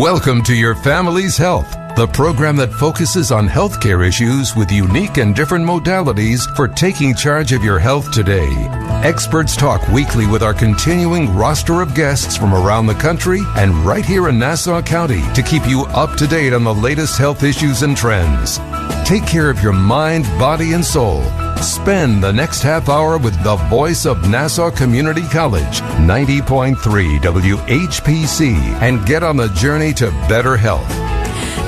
Welcome to Your Family's Health, the program that focuses on healthcare issues with unique and different modalities for taking charge of your health today. Experts talk weekly with our continuing roster of guests from around the country and right here in Nassau County to keep you up to date on the latest health issues and trends. Take care of your mind, body, and soul. Spend the next half hour with the voice of Nassau Community College, 90.3 WHPC, and get on the journey to better health.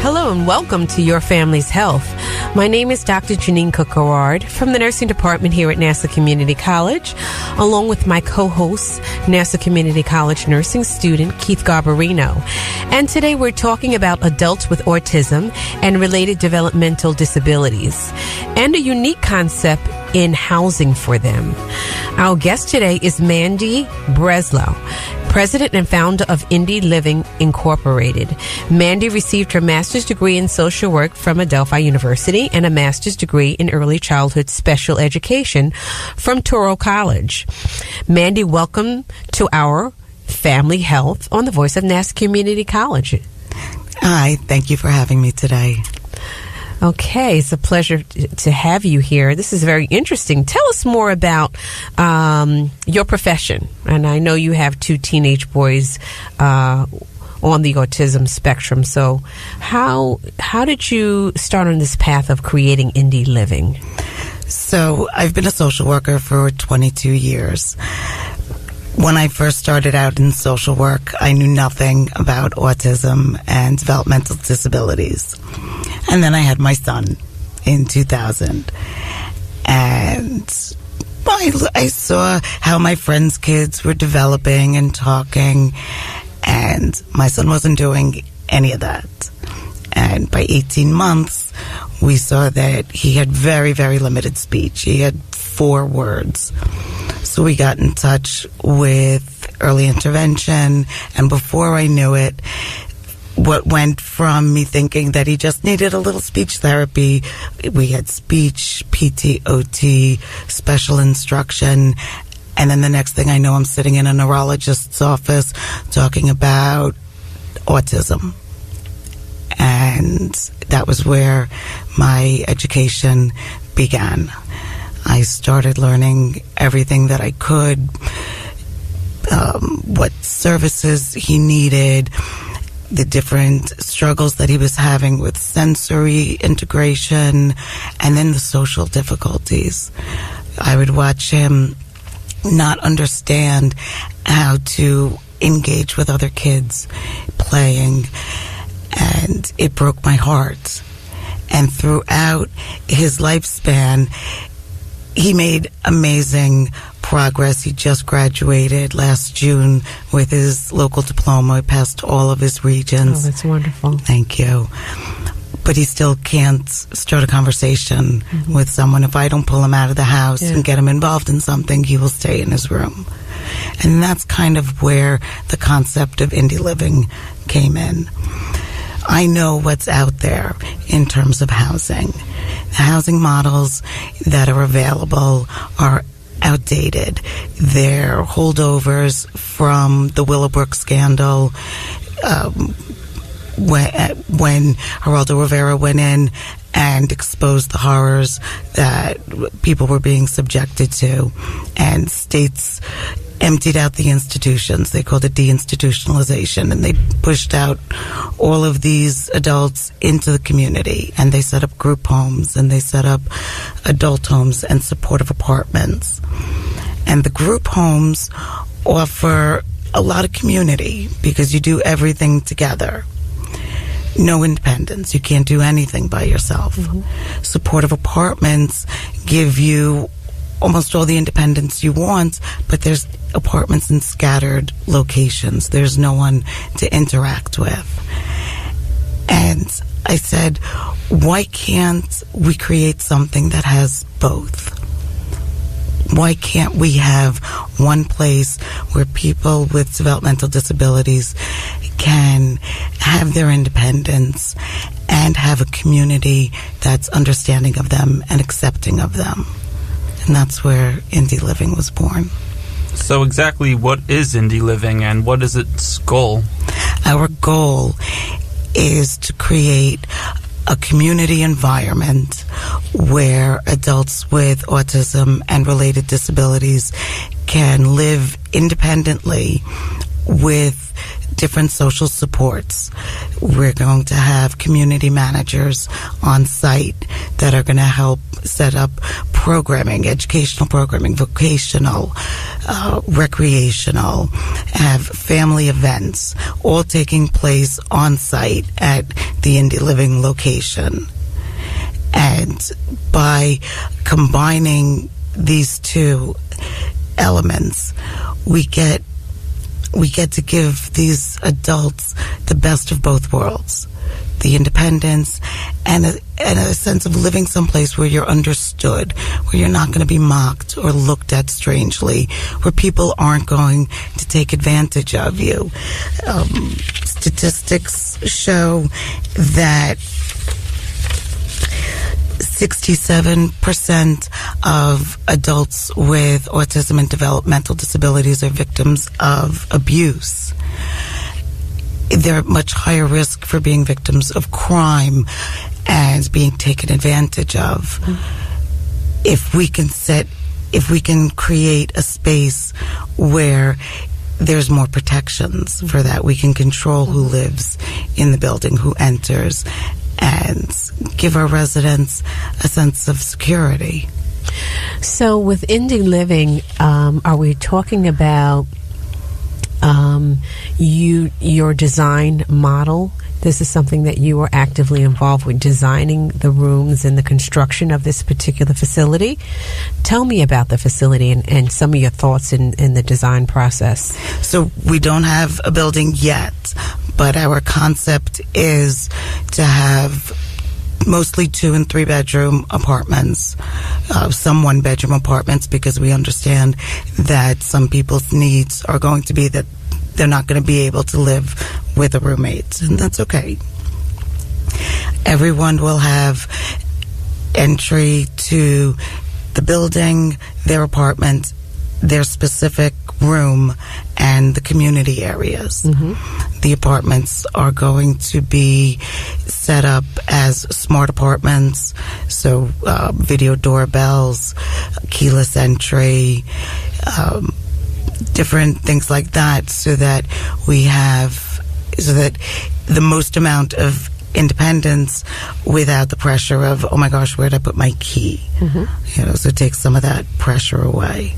Hello and welcome to Your Family's Health. My name is Dr. Jeanine Cook-Garard from the Nursing Department here at Nassau Community College, along with my co-host, Nassau Community College nursing student Keith Garbarino. And today we're talking about adults with autism and related developmental disabilities, and a unique concept in housing for them. Our guest today is Mandy Breslow, President and founder of Indie Living Incorporated. Mandy received her master's degree in social work from Adelphi University and a master's degree in early childhood special education from Touro College. Mandy, welcome to our Family Health on the Voice of Nassau Community College. Hi, thank you for having me today. Okay, it's a pleasure to have you here. This is very interesting. Tell us more about your profession. And I know you have two teenage boys on the autism spectrum. So how did you start on this path of creating Indie Living? So I've been a social worker for 22 years. When I first started out in social work, I knew nothing about autism and developmental disabilities. And then I had my son in 2000. And I saw how my friends' kids were developing and talking, and my son wasn't doing any of that. And by 18 months, we saw that he had very, very limited speech. He had 4 words. So we got in touch with early intervention, and before I knew it, what went from me thinking that he just needed a little speech therapy, we had speech, PT, OT, special instruction, and then the next thing I know, I'm sitting in a neurologist's office talking about autism. And that was where my education began. I started learning everything that I could, what services he needed, the different struggles that he was having with sensory integration, and then the social difficulties. I would watch him not understand how to engage with other kids playing, and it broke my heart. And throughout his lifespan, he made amazing progress. He just graduated last June with his local diploma. He passed all of his regions. Oh, that's wonderful. Thank you. But he still can't start a conversation with someone. If I don't pull him out of the house and get him involved in something, he will stay in his room. And that's kind of where the concept of Indie Living came in. I know what's out there in terms of housing. The housing models that are available are outdated. They're holdovers from the Willowbrook scandal, when Geraldo Rivera went in and exposed the horrors that people were being subjected to, and states emptied out the institutions. They called it deinstitutionalization, and they pushed out all of these adults into the community, and they set up group homes, and they set up adult homes and supportive apartments. And the group homes offer a lot of community because you do everything together. No independence. You can't do anything by yourself. Supportive apartments give you almost all the independence you want, but there's apartments in scattered locations. There's no one to interact with. And I said, why can't we create something that has both? Why can't we have one place where people with developmental disabilities can have their independence and have a community that's understanding of them and accepting of them? And that's where Indie Living was born. So exactly what is Indie Living and what is its goal? Our goal is to create a community environment where adults with autism and related disabilities can live independently with different social supports. We're going to have community managers on site that are going to help set up programming, educational programming, vocational, recreational, have family events, all taking place on site at the Indie Living location. And by combining these two elements, we get to give these adults the best of both worlds, the independence and a sense of living someplace where you're understood, where you're not going to be mocked or looked at strangely, where people aren't going to take advantage of you. Statistics show that 67% of adults with autism and developmental disabilities are victims of abuse. They're at much higher risk for being victims of crime and being taken advantage of. If we can create a space where there's more protections for that, we can control who lives in the building, who enters, and give our residents a sense of security. So with Indie Living, are we talking about your design model? This is something that you are actively involved with, designing the rooms and the construction of this particular facility. Tell me about the facility and some of your thoughts in the design process. So we don't have a building yet, but our concept is to have mostly 2 and 3 bedroom apartments, some 1 bedroom apartments, because we understand that some people's needs are going to be that they're not going to be able to live with a roommate, and that's okay. Everyone will have entry to the building, their apartment, their specific room, and the community areas. The apartments are going to be set up as smart apartments, so video doorbells, keyless entry, different things like that, so that the most amount of independence without the pressure of, oh my gosh, where'd I put my key? So it takes some of that pressure away.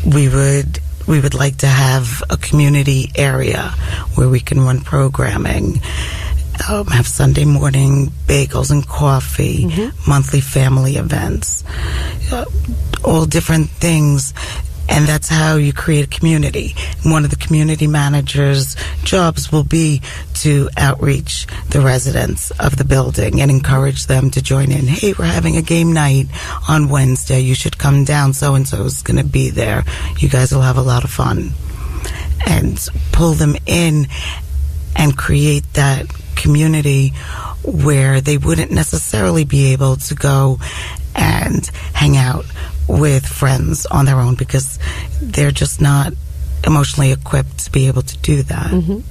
We would like to have a community area where we can run programming, have Sunday morning bagels and coffee, monthly family events, all different things. And that's how you create a community. One of the community managers' jobs will be to outreach the residents of the building and encourage them to join in. Hey, we're having a game night on Wednesday. You should come down. So-and-so is going to be there. You guys will have a lot of fun. And pull them in and create that community where they wouldn't necessarily be able to go and hang out with friends on their own because they're just not emotionally equipped to be able to do that.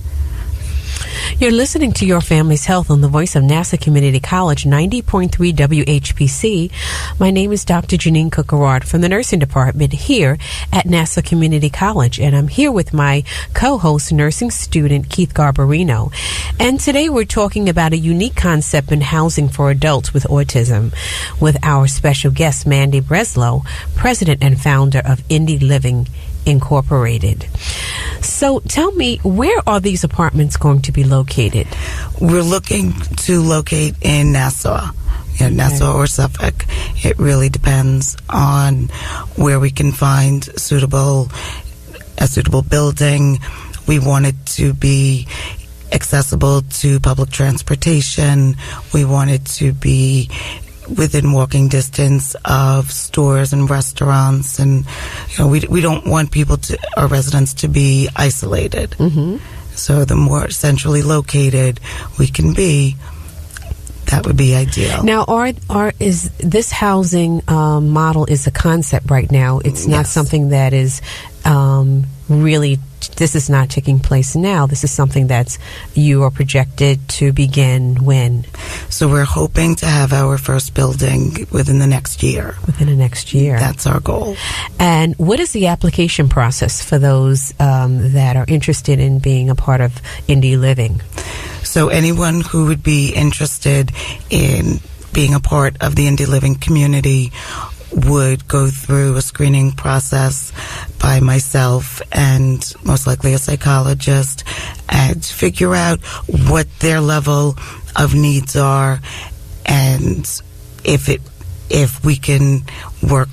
You're listening to Your Family's Health on the voice of Nassau Community College, 90.3 WHPC. My name is Dr. Jeanine Cook-Garard from the nursing department here at Nassau Community College, and I'm here with my co-host, nursing student Keith Garbarino. And today we're talking about a unique concept in housing for adults with autism with our special guest, Mandy Breslow, president and founder of Indie Living Incorporated. So tell me, where are these apartments going to be located? We're looking to locate in Nassau. Nassau or Suffolk. It really depends on where we can find a suitable building. We want it to be accessible to public transportation. We want it to be within walking distance of stores and restaurants, and we don't want our residents to be isolated. So the more centrally located we can be, that would be ideal. Now, is this housing model is a concept right now? It's not something that is really this is not taking place now. This is something that's you are projected to begin when? So we're hoping to have our first building within the next year. Within the next year. That's our goal. And what is the application process for those that are interested in being a part of Indie Living? So anyone who would be interested in being a part of the Indie Living community would go through a screening process by myself and most likely a psychologist and figure out what their level of needs are and if we can work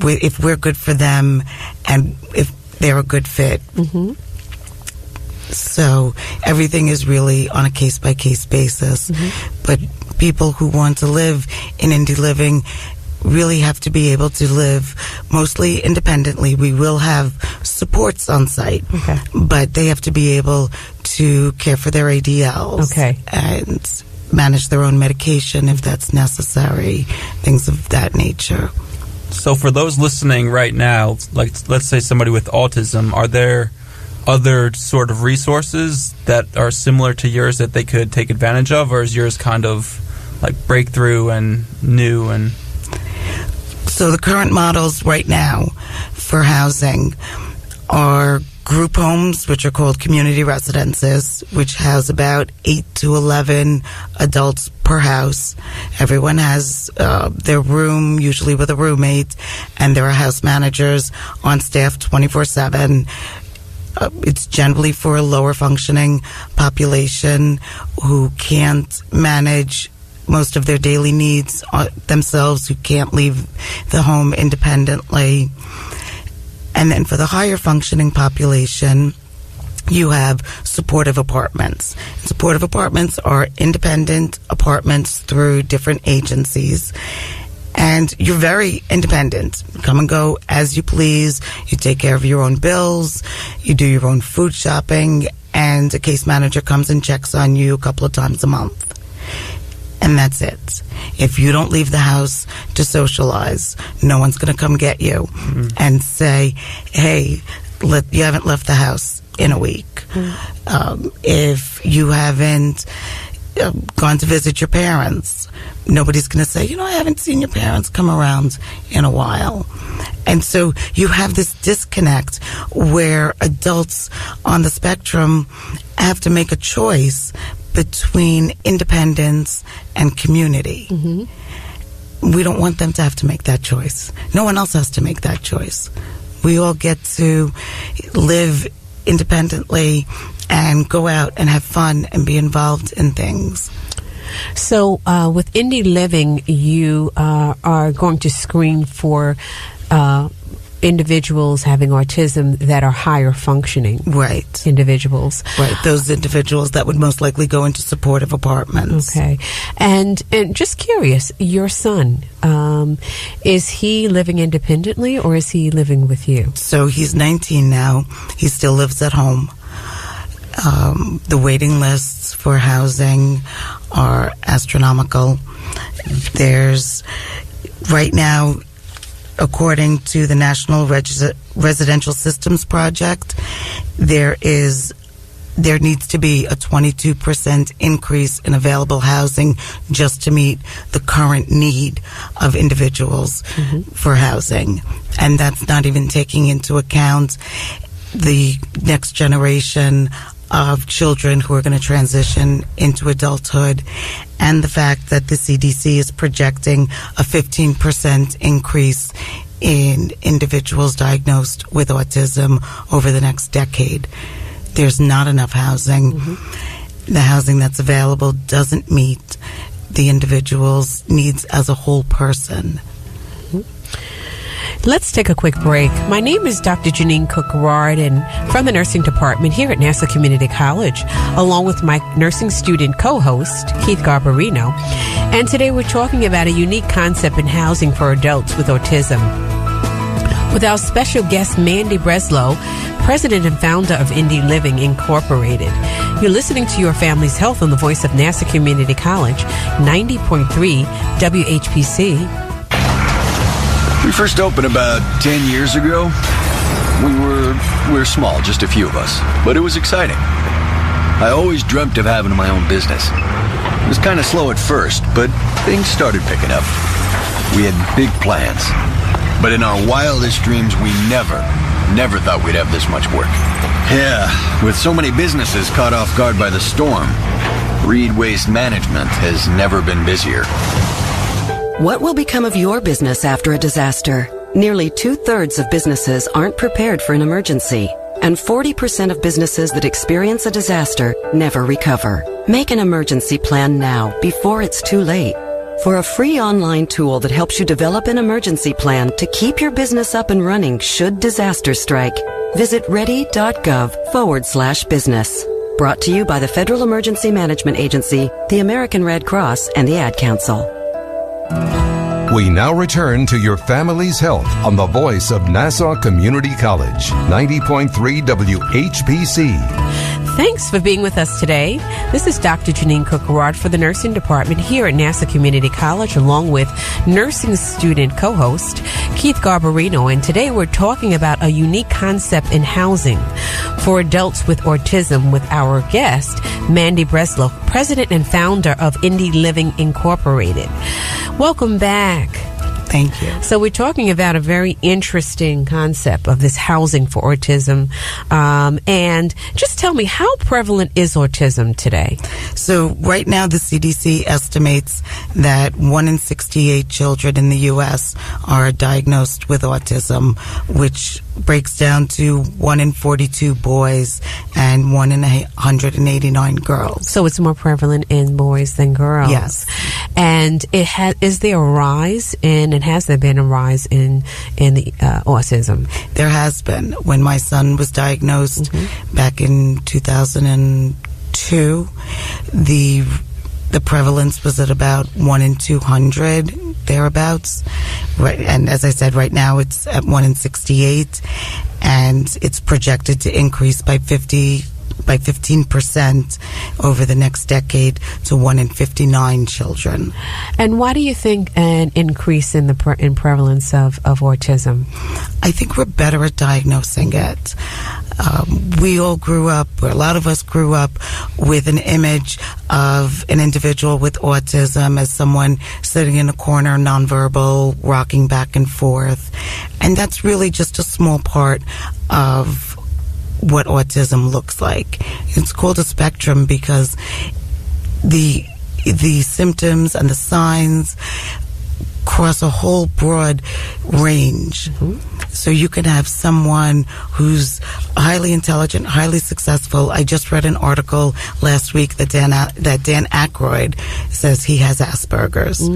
with, if we're good for them and if they're a good fit. Mm-hmm. So everything is really on a case-by-case basis. Mm-hmm. But people who want to live in Indie Living really have to be able to live mostly independently. We will have supports on site, okay, but they have to be able to care for their ADLs, okay, and manage their own medication if that's necessary, things of that nature. So for those listening right now, like let's say somebody with autism, are there other sort of resources that are similar to yours that they could take advantage of, or is yours kind of like breakthrough and new? And so the current models right now for housing are group homes, which are called community residences, which house about 8 to 11 adults per house. Everyone has their room, usually with a roommate, and there are house managers on staff 24/7. It's generally for a lower functioning population who can't manage most of their daily needs themselves, who can't leave the home independently. And then for the higher functioning population, you have supportive apartments. Supportive apartments are independent apartments through different agencies. And you're very independent. Come and go as you please. You take care of your own bills. You do your own food shopping. And a case manager comes and checks on you a couple of times a month. And that's it. If you don't leave the house to socialize, no one's going to come get you and say, hey, you haven't left the house in a week. If you haven't gone to visit your parents, nobody's going to say, I haven't seen your parents come around in a while. And so you have this disconnect where adults on the spectrum have to make a choice between independence and community. Mm-hmm. We don't want them to have to make that choice. No one else has to make that choice. We all get to live independently and go out and have fun and be involved in things. So with Indie Living, you are going to screen for individuals having autism that are higher functioning. Right. Individuals. Right. Those individuals that would most likely go into supportive apartments. Okay. And just curious, your son, is he living independently or is he living with you? So he's 19 now. He still lives at home. The waiting lists for housing are astronomical. There's, right now, according to the National Residential Systems Project, there needs to be a 22% increase in available housing just to meet the current need of individuals for housing. And that's not even taking into account the next generation of children who are going to transition into adulthood, and the fact that the CDC is projecting a 15% increase in individuals diagnosed with autism over the next decade. There's not enough housing. Mm-hmm. The housing that's available doesn't meet the individual's needs as a whole person. Let's take a quick break. My name is Dr. Jeanine Cook-Garard, and from the nursing department here at Nassau Community College, along with my nursing student co-host, Keith Garbarino. And today we're talking about a unique concept in housing for adults with autism. With our special guest, Mandy Breslow, president and founder of Indie Living Incorporated. You're listening to Your Family's Health on the voice of Nassau Community College, 90.3 WHPC. We first opened about 10 years ago. We were small, just a few of us, but it was exciting. I always dreamt of having my own business. It was kind of slow at first, but things started picking up. We had big plans, but in our wildest dreams, we never thought we'd have this much work. Yeah, with so many businesses caught off guard by the storm, Reed Waste Management has never been busier. What will become of your business after a disaster? Nearly 2/3 of businesses aren't prepared for an emergency, and 40% of businesses that experience a disaster never recover. Make an emergency plan now, before it's too late. For a free online tool that helps you develop an emergency plan to keep your business up and running should disaster strike, visit ready.gov/business. Brought to you by the Federal Emergency Management Agency, the American Red Cross, and the Ad Council. We now return to your family's health on the voice of Nassau Community College, 90.3 WHPC. Thanks for being with us today. This is Dr. Jeanine Cook-Garard for the Nursing Department here at Nassau Community College, along with nursing student co-host Keith Garbarino. And today we're talking about a unique concept in housing for adults with autism with our guest, Mandy Breslow, president and founder of Indie Living Incorporated. Welcome back. Thank you. So we're talking about a very interesting concept of this housing for autism. And just tell me, how prevalent is autism today? So right now the CDC estimates that 1 in 68 children in the U.S. are diagnosed with autism, which breaks down to 1 in 42 boys and 1 in 189 girls. So it's more prevalent in boys than girls. Yes. And is there a rise in, and has there been a rise in the autism? There has been. When my son was diagnosed back in 2002, the prevalence was at about 1 in 200, thereabouts. Right, and as I said, right now it's at 1 in 68, and it's projected to increase by 15% over the next decade to 1 in 59 children. And why do you think an increase in the prevalence of autism? I think we're better at diagnosing it. We all grew up, or a lot of us grew up, with an image of an individual with autism as someone sitting in a corner, nonverbal, rocking back and forth. And that's really just a small part of what autism looks like. It's called a spectrum because the symptoms and the signs cross a whole broad range. So you can have someone who's highly intelligent, highly successful. I just read an article last week that Dan Aykroyd says he has Asperger's,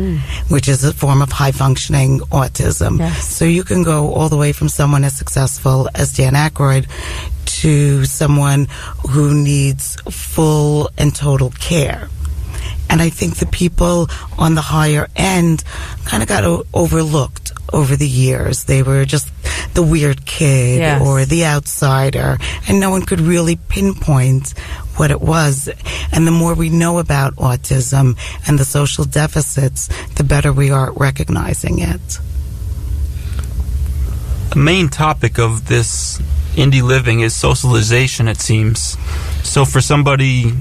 which is a form of high-functioning autism. Yes. So you can go all the way from someone as successful as Dan Aykroyd to someone who needs full and total care. And I think the people on the higher end kind of got overlooked over the years. They were just the weird kid or the outsider, and no one could really pinpoint what it was. And the more we know about autism and the social deficits, the better we are at recognizing it. The main topic of this indie living is socialization, it seems. So for somebody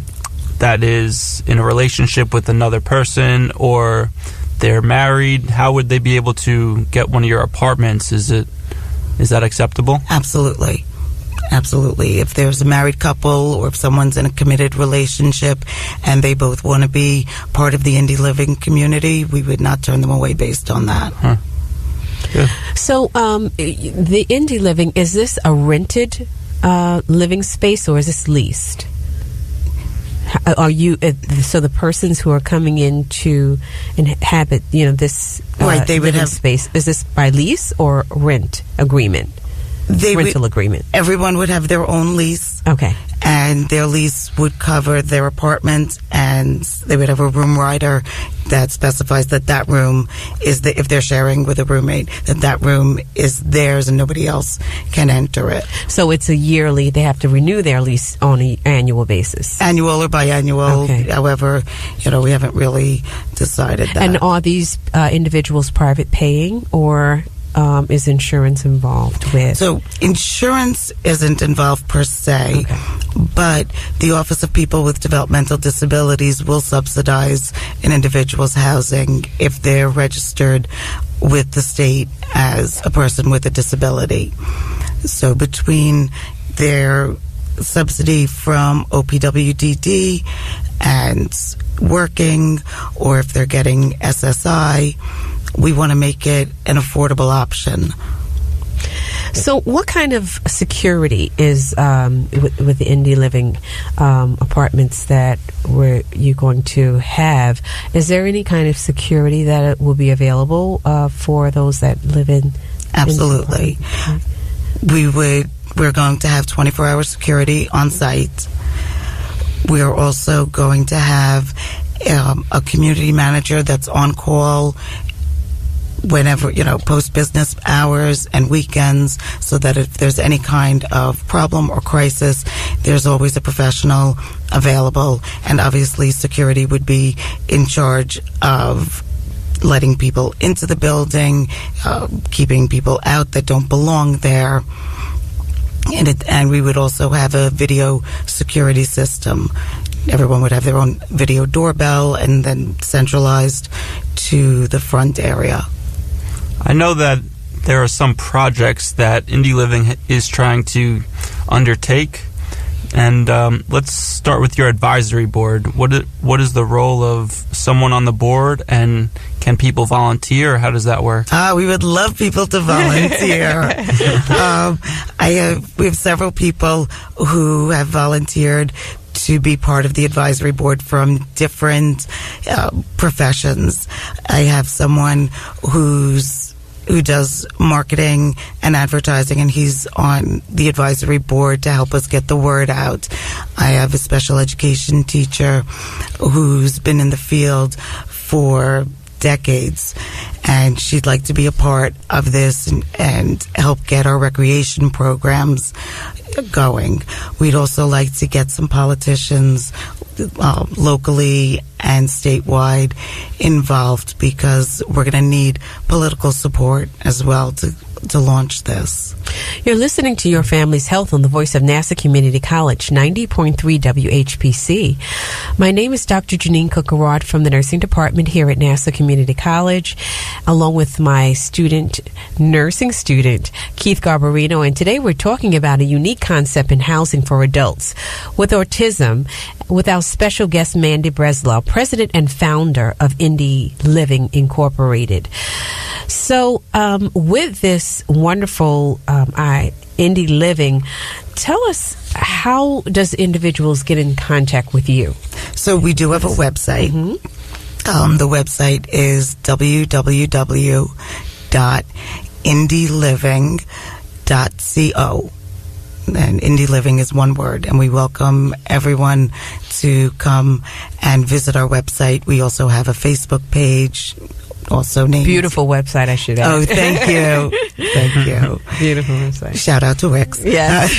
that is in a relationship with another person, or they're married, how would they be able to get one of your apartments? Is that acceptable? Absolutely. Absolutely. If there's a married couple or if someone's in a committed relationship and they both want to be part of the indie living community, we would not turn them away based on that. Good. So the indie living, is this a rented living space or is this leased? Are you so the persons who are coming in to inhabit, this they would have space? Is this by lease or rent agreement? Rental agreement. Everyone would have their own lease. Okay. And their lease would cover their apartment, and they would have a room rider that specifies that room is if they're sharing with a roommate, that room is theirs and nobody else can enter it. So it's a yearly, they have to renew their lease on an annual basis. Annual or biannual. Okay. However, we haven't really decided that. And are these individuals private paying, or is insurance involved with? So insurance isn't involved per se, but the Office of People with Developmental Disabilities will subsidize an individual's housing if they're registered with the state as a person with a disability. So between their subsidy from OPWDD and working, or if they're getting SSI, we want to make it an affordable option. So what kind of security is with the Indie Living apartments that you're going to have? Is there any kind of security that will be available for those that live in? Absolutely. We're going to have 24-hour security on site. We're also going to have a community manager that's on call whenever, post business hours and weekends, so that if there's any kind of problem or crisis, there's always a professional available. And obviously security would be in charge of letting people into the building, keeping people out that don't belong there. And we would also have a video security system. Everyone would have their own video doorbell and then centralized to the front area. I know that there are some projects that Indie Living is trying to undertake. And let's start with your advisory board. What is the role of someone on the board, and can people volunteer, or how does that work? We would love people to volunteer. We have several people who have volunteered to be part of the advisory board from different professions. I have someone who does marketing and advertising, and he's on the advisory board to help us get the word out. I have a special education teacher who's been in the field for decades, and she'd like to be a part of this and help get our recreation programs going. We'd also like to get some politicians locally and statewide involved, because we're going to need political support as well to launch this. You're listening to Your Family's Health on the voice of Nassau Community College, 90.3 WHPC. My name is Dr. Jeanine Cook-Garard from the nursing department here at Nassau Community College, along with my nursing student, Keith Garbarino. And today we're talking about a unique concept in housing for adults with autism with our special guest, Mandy Breslow, president and founder of Indie Living Incorporated. So with this wonderful Indie Living, tell us, how does individuals get in contact with you? So we do have a website. The website is www.indieliving.co. And Indie Living is one word, and we welcome everyone to come and visit our website. We also have a Facebook page, also named... Beautiful website, I should add. Oh, thank you. Thank you. Beautiful website. Shout out to Wix. Yes.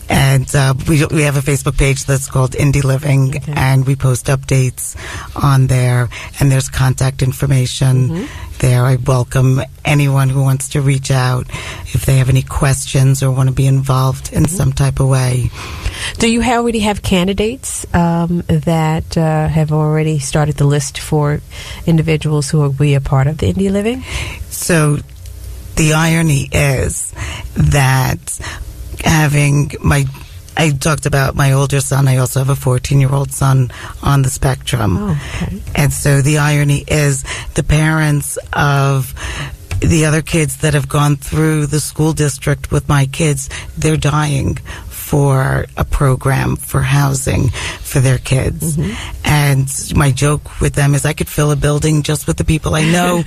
And we have a Facebook page that's called Indie Living, and we post updates on there, and there's contact information there. I welcome anyone who wants to reach out if they have any questions or want to be involved in some type of way. Do you already have candidates that have already started the list for individuals who will be a part of the Indie Living? So the irony is that I talked about my older son. I also have a 14-year-old son on the spectrum. Oh, okay. And so the irony is the parents of the other kids that have gone through the school district with my kids, they're dying for a program for housing for their kids. And my joke with them is I could fill a building just with the people I know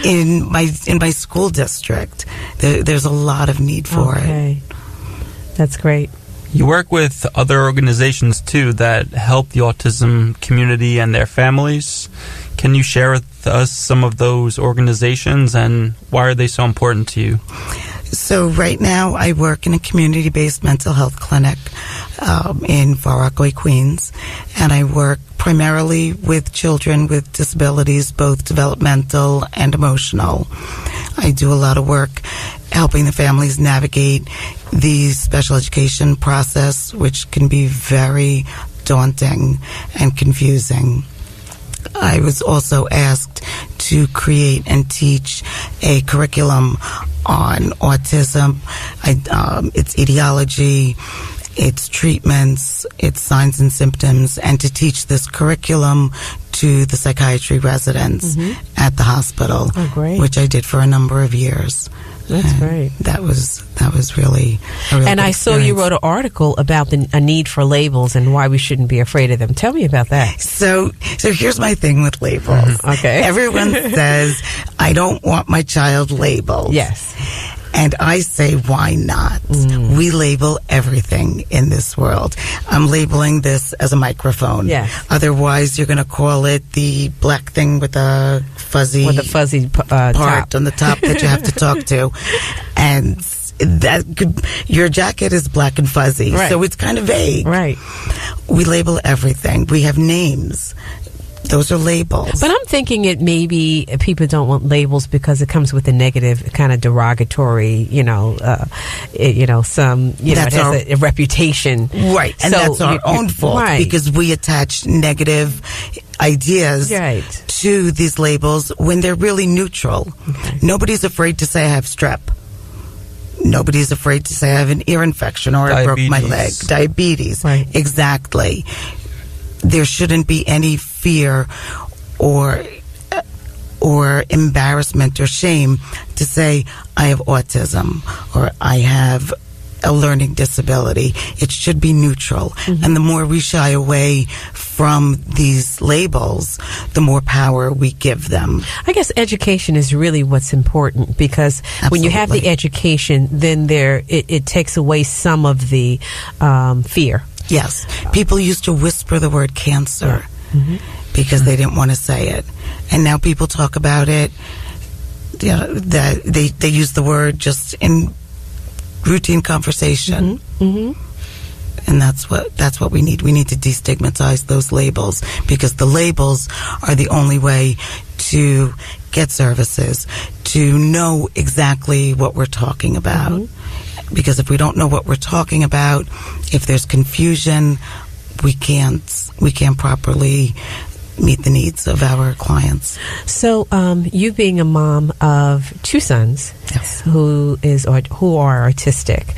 in my school district. There's a lot of need for it. That's great. You work with other organizations, too, that help the autism community and their families. Can you share with us some of those organizations, and why are they so important to you? So right now I work in a community-based mental health clinic in Far Rockaway, Queens, and I work primarily with children with disabilities, both developmental and emotional. I do a lot of work helping the families navigate the special education process, which can be very daunting and confusing. I was also asked to create and teach a curriculum on autism, its etiology, its treatments, its signs and symptoms, and to teach this curriculum to the psychiatry residents at the hospital, which I did for a number of years. That's great. That was really a really And good I saw you wrote an article about a need for labels and why we shouldn't be afraid of them. Tell me about that. So here's my thing with labels. Okay. Everyone says, I don't want my child labeled. Yes. And I say, why not? We label everything in this world. I'm labeling this as a microphone. Yes. Otherwise, you're going to call it the black thing with a fuzzy part top on the top that you have to talk to. And your jacket is black and fuzzy. Right. So it's kind of vague. Right. We label everything. We have names. Those are labels. But I'm thinking it maybe people don't want labels because it comes with a negative kind of derogatory, it has a reputation. Right. And that's our own fault because we attach negative ideas to these labels when they're really neutral. Okay. Nobody's afraid to say I have strep. Nobody's afraid to say I have an ear infection or I broke my leg. Diabetes. Right. Exactly. There shouldn't be any fear or embarrassment or shame to say I have autism or I have a learning disability. It should be neutral. And the more we shy away from these labels, the more power we give them. I guess education is really what's important because when you have the education, then it takes away some of the fear. Yes. People used to whisper the word cancer because they didn't want to say it. And now people talk about it. That they use the word just in routine conversation. And that's what we need. We need to destigmatize those labels because the labels are the only way to get services, to know exactly what we're talking about. Because if we don't know what we're talking about, if there's confusion, we can't properly meet the needs of our clients. So, you being a mom of two sons who are autistic,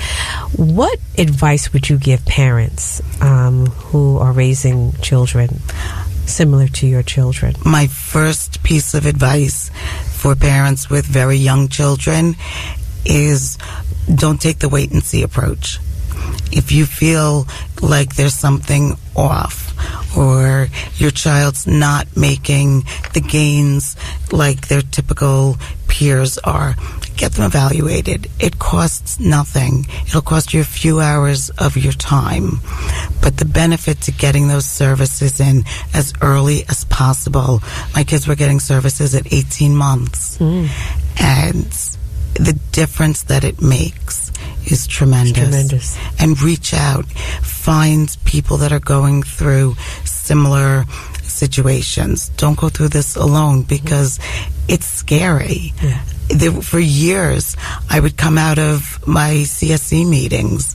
what advice would you give parents who are raising children similar to your children? My first piece of advice for parents with very young children is don't take the wait and see approach. If you feel like there's something off or your child's not making the gains like their typical peers are, get them evaluated. It costs nothing. It'll cost you a few hours of your time. But the benefit to getting those services in as early as possible. My kids were getting services at 18 months. And the difference that it makes is tremendous. And reach out. Find people that are going through similar situations. Don't go through this alone because it's scary. For years, I would come out of my CSE meetings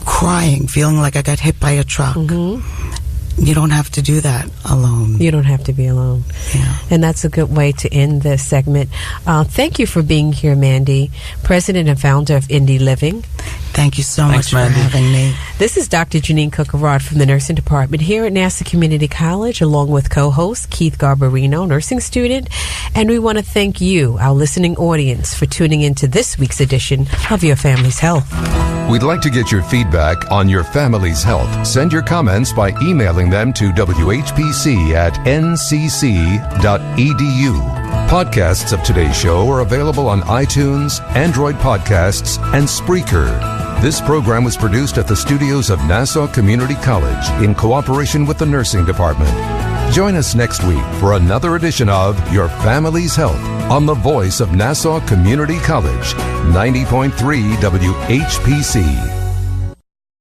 crying, feeling like I got hit by a truck. You don't have to do that alone. You don't have to be alone. Yeah. And that's a good way to end this segment. Thank you for being here, Mandy, president and founder of Indie Living. Thank you so much for having me. This is Dr. Jeanine Cook-Garard from the nursing department here at Nassau Community College, along with co-host Keith Garbarino, nursing student. And we want to thank you, our listening audience, for tuning into this week's edition of Your Family's Health. We'd like to get your feedback on your family's health. Send your comments by emailing them to whpc@ncc.edu. Podcasts of today's show are available on iTunes, Android Podcasts, and Spreaker. This program was produced at the studios of Nassau Community College in cooperation with the nursing department. Join us next week for another edition of Your Family's Health on the voice of Nassau Community College, 90.3 WHPC.